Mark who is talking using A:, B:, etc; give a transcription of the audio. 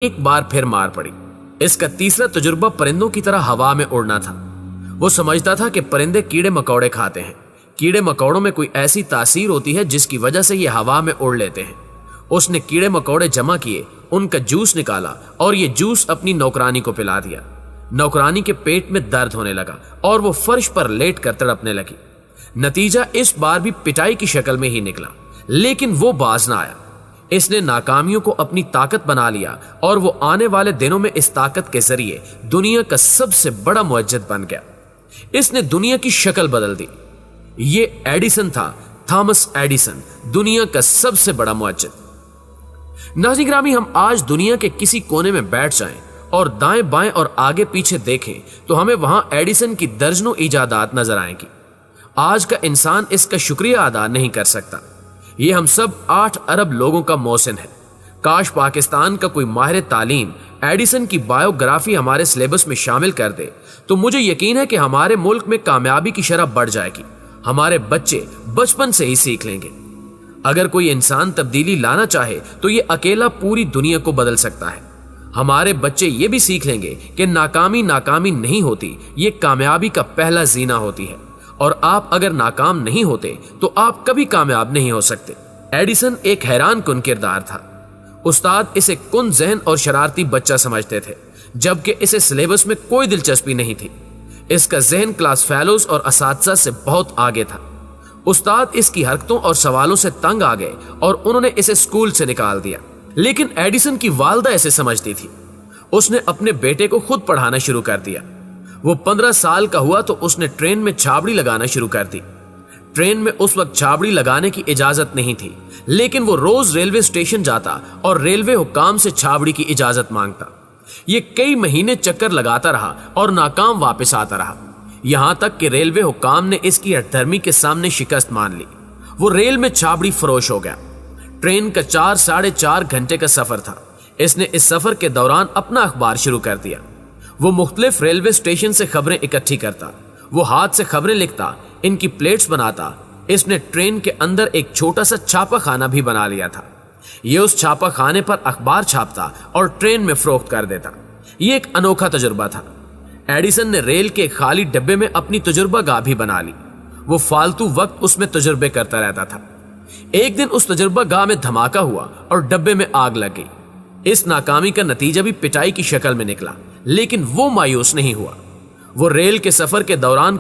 A: ایک بار پھر مار پڑی۔ اس کا تیسرا تجربہ پرندوں کی طرح ہوا میں اڑنا تھا۔ وہ سمجھتا تھا کہ پرندے کیڑے مکوڑے کھاتے ہیں، کیڑے مکوڑوں میں کوئی ایسی تاثیر ہوتی ہے جس کی وجہ سے یہ ہوا میں اڑ لیتے ہیں۔ اس نے کیڑے مکوڑے جمع کیے، ان کا جوس نکالا اور یہ جوس اپنی نوکرانی کو پلا دیا۔ نوکرانی کے پیٹ میں درد ہونے لگا اور وہ فرش پر لیٹ کر تڑپنے لگی۔ نتیجہ اس بار بھی پٹائی کی شکل میں ہی نکلا، لیکن وہ باز نہ آیا۔ اس نے ناکامیوں کو اپنی طاقت بنا لیا اور وہ آنے والے دنوں میں اس طاقت کے ذریعے دنیا کا سب سے بڑا معجزہ بن گیا۔ اس نے دنیا کی شکل بدل دی۔ یہ ایڈیسن تھا، تھامس ایڈیسن، دنیا کا سب سے بڑا معجزہ۔ ناظرین گرامی، ہم آج دنیا کے کسی کونے میں بیٹھ جائیں اور دائیں بائیں اور آگے پیچھے دیکھیں تو ہمیں وہاں ایڈیسن کی درجنوں ایجادات نظر آئیں گی۔ آج کا انسان اس کا شکریہ ادا نہیں کر سکتا۔ یہ ہم سب 8 ارب لوگوں کا محسن ہے۔ کاش پاکستان کا کوئی ماہر تعلیم ایڈیسن کی بایوگرافی ہمارے سلیبس میں شامل کر دے تو مجھے یقین ہے کہ ہمارے ملک میں کامیابی کی شرح بڑھ جائے گی۔ ہمارے بچے بچپن سے ہی سیکھ لیں گے۔ اگر کوئی انسان تبدیلی لانا چاہے تو یہ اکیلا پوری دنیا کو بدل سکتا ہے۔ ہمارے بچے یہ بھی سیکھ لیں گے کہ ناکامی نہیں ہوتی، یہ کامیابی کا پہلا زینہ ہوتی ہے، اور آپ اگر ناکام نہیں ہوتے تو آپ کبھی کامیاب نہیں ہو سکتے۔ ایڈیسن ایک حیران کن کردار تھا۔ استاد اسے کن ذہن اور شرارتی بچہ سمجھتے تھے، جبکہ اسے سلیبس میں کوئی دلچسپی نہیں تھی۔ اس کا ذہن کلاس فیلوز اور اساتذہ سے بہت آگے تھا۔ استاد اس کی حرکتوں اور سوالوں سے تنگ آ گئے اور انہوں نے اسے اسکول سے نکال دیا۔ لیکن ایڈیسن کی والدہ اسے سمجھتی تھی۔ اس نے اپنے بیٹے کو خود پڑھانا شروع کر دیا۔ وہ 15 سال کا ہوا تو اس نے ٹرین میں چھابڑی لگانا شروع کر دی۔ ٹرین میں اس وقت چھابڑی لگانے کی اجازت نہیں تھی، لیکن وہ روز ریلوے اسٹیشن جاتا اور ریلوے حکام سے چھابڑی کی اجازت مانگتا۔ یہ کئی مہینے چکر لگاتا رہا اور ناکام واپس آتا رہا، یہاں تک کہ ریلوے حکام نے اس کی ہٹ دھرمی کے سامنے شکست مان لی۔ وہ ریل میں چھابڑی فروش ہو گیا۔ ٹرین کا 4-4.5 گھنٹے کا سفر تھا۔ اس نے اس سفر کے دوران اپنا اخبار شروع کر دیا۔ وہ مختلف ریلوے اسٹیشن سے خبریں اکٹھی کرتا، وہ ہاتھ سے خبریں لکھتا، ان کی پلیٹس بناتا۔ اس نے ٹرین کے اندر ایک چھوٹا سا چھاپا خانہ بھی بنا لیا تھا۔ یہ اس چھاپا خانے پر اخبار چھاپتا اور ٹرین میں فروخت کر دیتا۔ یہ ایک انوکھا تجربہ تھا۔ ایڈیسن نے ریل کے خالی ڈبے میں اپنی تجربہ گاہ بھی بنا لی۔ وہ فالتو وقت اس میں تجربے کرتا رہتا تھا۔ ایک دن اس تجربہ گاہ میں دھماکہ ہوا اور ڈبے میں آگ لگ گئی۔ اس ناکامی کا نتیجہ بھی پٹائی کی شکل میں نکلا، لیکن وہ مایوس نہیں ہوا۔ وہ ریل کے سفر کے دوران